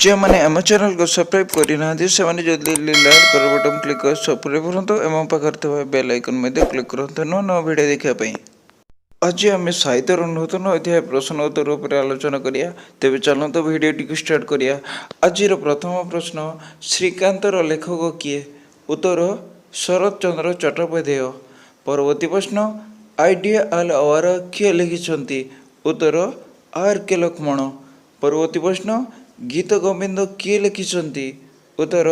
जो मैंने आम चैनल को सब्सक्राइब करना से मैंने जल्दी लाल कलर बटन क्लिक कर सब्सक्राइब करूँ एवं पाखे बेल आइकन में क्लिक करूँ नुआ नुआ वीडियो देखापी। आज आम साहित्य नूतन अध्याय प्रश्न उत्तर उपर आलोचना करिया। तेज चलते भिडियो स्टार्ट करिया। आज प्रथम प्रश्न श्रीकांतर लेखक किए? उत्तर शरत चंद्र चट्टोपाध्याय। परवर्ती प्रश्न आइडिया ऑल आवर किए लिखिछंती? उत्तर आर के लक्ष्मण। परवर्ती प्रश्न गीत गोविंद किए लिखिछंती? उत्तर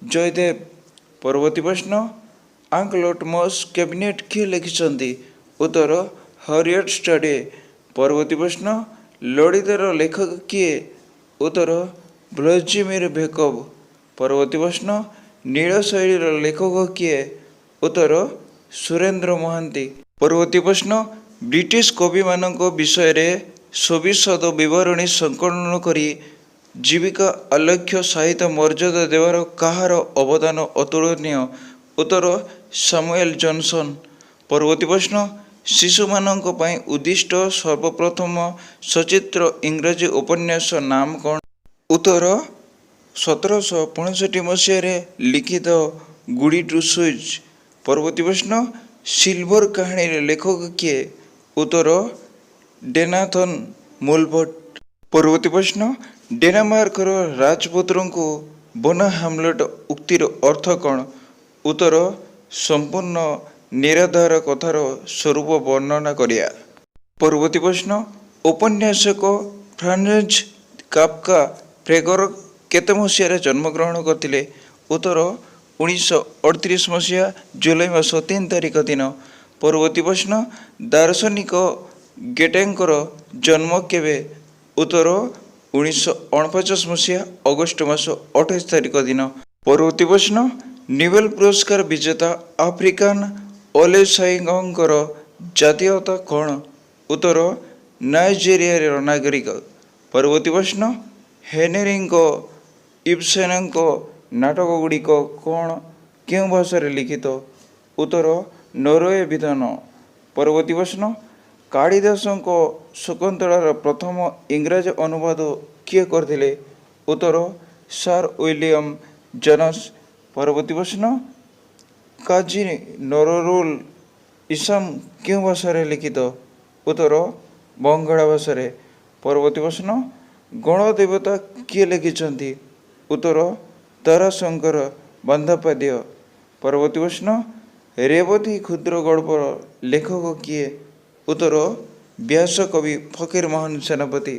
जयदेव। परवर्ती प्रश्न आंकलोटमस कैबिनेट किए लिखिछंती? उत्तर हरियट स्टडी। परवर्ती प्रश्न ललितर लेखक किए? उत्तर व्लादिमिर बेकव। परवर्ती प्रश्न नील शैलीर लेखक किए? उत्तर सुरेंद्र महांती। परवर्ती प्रश्न ब्रिटिश कवि मानक विषय रे सविशद विवरणी संकलन करी जीविका आलक्ष्य साहित्य मर्यादा देवार कहार अवदान अतुलनीय? उत्तर सैमुअल जॉनसन। परवर्ती प्रश्न शिशु मानक पई उद्दिष्ट सर्वप्रथम सचित्र इंग्राजी उपन्यास नाम कौन? उत्तर 1765 मसीह लिखित गुडी टू सुइज। परवर्ती प्रश्न सिल्वर कहानी लेखक किए? उत्तर डेनाथन मूलभट। परवर्ती प्रश्न डेनमार्कर राजपुत्र को बना हामलेट उक्तिर अर्थ कौन? उत्तर संपूर्ण निराधार कथार स्वरूप वर्णना करिया। परवर्ती प्रश्न उपन्यासक फ्रांज काफका प्रेगर केते मसीह जन्मग्रहण करते? उत्तर 1938 मसीहा जुलाई मास 3 तारिख दिन। परवर्ती प्रश्न दार्शनिक गेटेंकर जन्म केवे? उत्तर 1949 मसीहा अगस्ट मास 28 तारिख दिन। परवर्ती प्रश्न नोबेल पुरस्कार विजेता आफ्रिकान ओलेसाइंगर जातीयता कौन? उत्तर नाइजेरिया नागरिक। परवर्ती प्रश्न हेनरिंग इब्सेनक नाटक गुड़िक कौन क्यों भाषा लिखित? उत्तर नॉर्वे विधान। परवर्ती प्रश्न कालिदास शकुंतलार प्रथम इंग्राजी अनुवाद किए करथिले? उत्तर सर विलियम जोन्स। परवर्ती प्रश्न काजी नरुल इस्लाम क्यों भाषा लिखित? उत्तर बंगाला भाषा। परवर्ती प्रश्न गणदेवता किए लिखिछंती? उत्तर ताराशंकर बंदोपाध्याय। परवर्ती प्रश्न रेवती क्षुद्र गल्पर लेखक किए? उत्तर व्यास कवि फकीर मोहन सेनापति।